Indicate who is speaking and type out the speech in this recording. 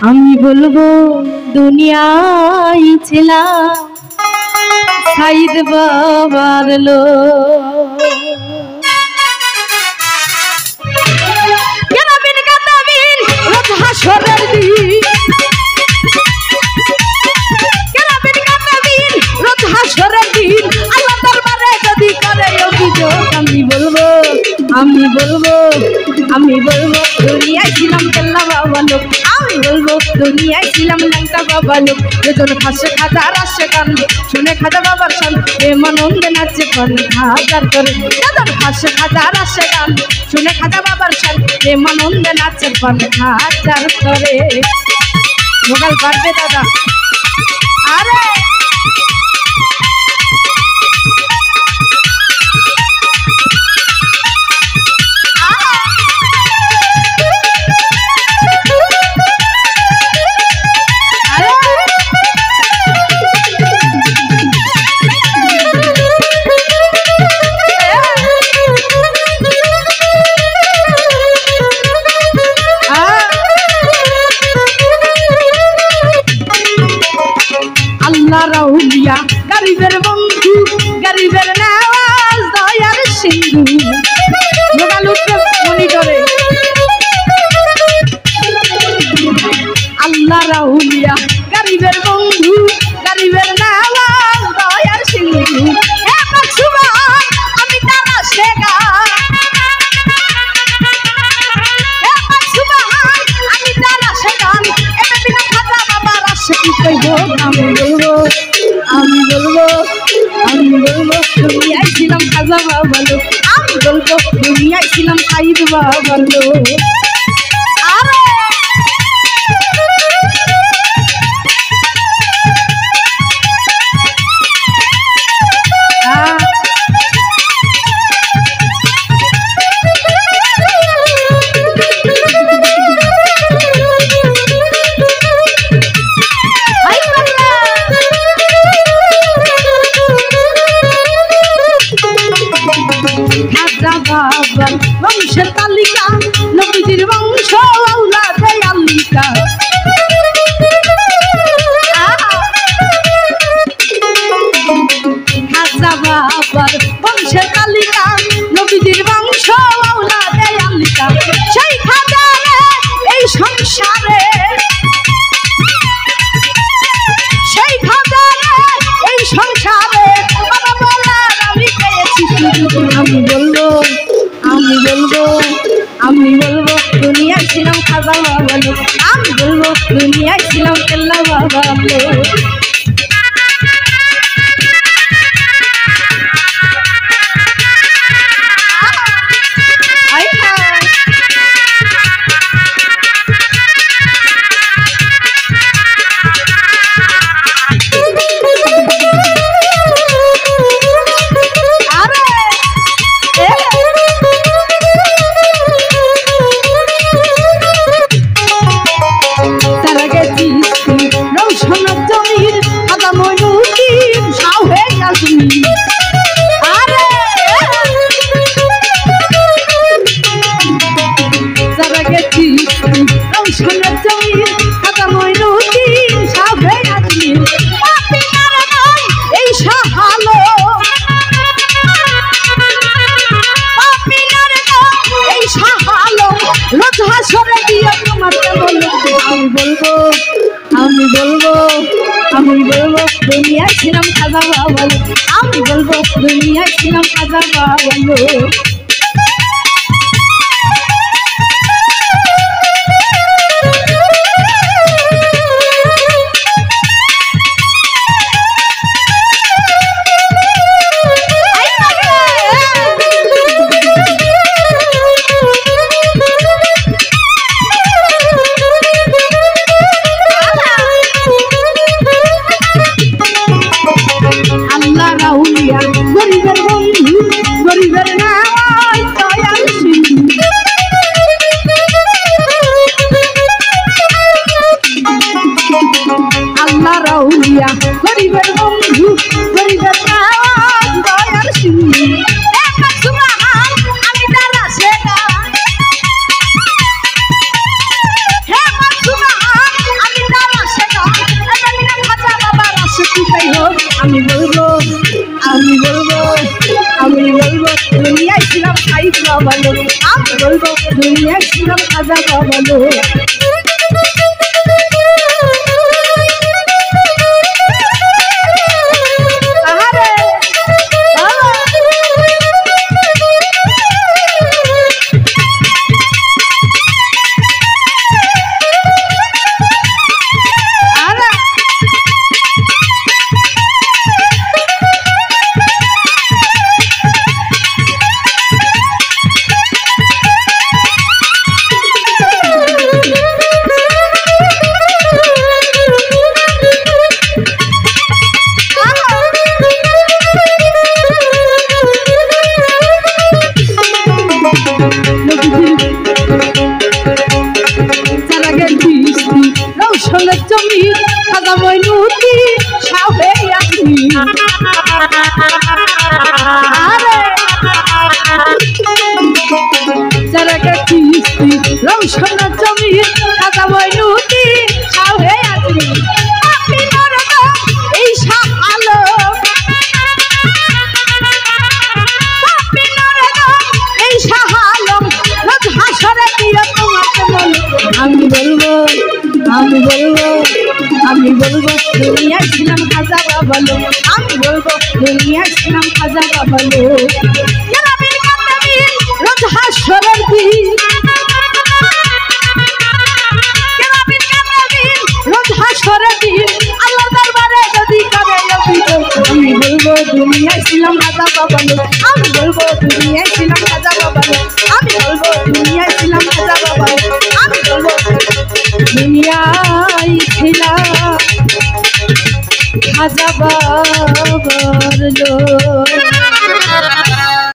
Speaker 1: আমি বলবো দুনিয়ায় ছিলাম সাইদ বাবার লোক। কেরাবিন কাতাবিন রোজ হাসরের দিন, কেরাবিন কাতাবিন রোজ হাসরের দিন, আল্লাহ দরবারে যদি করে অভিযোগ আমি বলবো দুনিয়ায় ছিলাম কেল্লা বাবা লোক। আমি বলবো দুনিয়ায় ছিলাম লঙ্কা বাবা লোক। বেতন খাসে খাজা রাশে গান শুনে খাজা বাবার শান প্রেমানন্দে নাচে পান হাজার করে। বেতন খাসে খাজা রাশে গান শুনে খাজা বাবার শান প্রেমানন্দে নাচে পান হাজার করে। মোবাইল বাড়বে দাদা। আরে রাউলিয়া গরিবের বন্ধু গরিবের নওয়াজ দয়ার সিন্ধু। মোবাইল উঠে মনিটরে আল্লাহ রাউলিয়া গরিবের বন্ধু গরিবের নওয়াজ দয়ার সিন্ধু। আমি তারা শেখা আমি তারা শেখান এটা বিনা খাতা বাবার আসে কি কইব। আমি বলবো দুনিয়ায় ছিলাম খাজা বাবা লোক। আমি বলবো দুনিয়ায় ছিলাম সাইদ বাবা লোক। বাবার বংশের তালিকা নবীজির বংশ আওলাদে আল্লিকা। খাজা বাবার বংশের তালিকা নবীজির বংশ আওলাদে আল্লিকা। সেই খাজারে এই সংসারে সেই খাজারে এই সংসারে বাবা বলার আমি পেয়েছি। আমি বলবো দুনিয়ায় ছিলাম খাজা বাবা লোক। আমি বলবো দুনিয়ায় ছিলাম কেল্লা বাবা লোক। আমি বলবো দুনিয়ায় ছিলাম খাজা বাবা লোক। আমি বলবো দুনিয়ায় ছিলাম খাজা বাবা লোক। গরিবের বন্ধু গরিবের নাওয়াজ বাবা লোক আমি বলবো দুনিয়ায় ছিলাম খাজা বাবা লোক জমি খাজা মইনুতি সাবে আসি আরে যারা কিস্তি রৌশন জমি খাজা মইনুতি সাবে আসি আপনি নরদ এই সাহালো আপনি নরদ এই সাহালো রোজ হাসরে দিয়ে তোমাকে বলো আমি বলবো দুনিয়ায় ছিলাম খাজা বাবা লোক আমি বলবো দুনিয়ায় ছিলাম খাজা বাবা লোক রোজ হাসরের দিন রোজ হাসরের দিন আল্লাহ দরবারে যদি করে আমি বলবো দুনিয়ায় ছিলাম খাজা বাবা লোক আমি বলবো দুনিয়ায় ছিলাম খাজা বাবা লোক আমি বলবো দুনিয়ায় ছিলাম খাজা বাবা লোক আমি বলবো দুনিয়ায় ছিলাম খাজা বাবা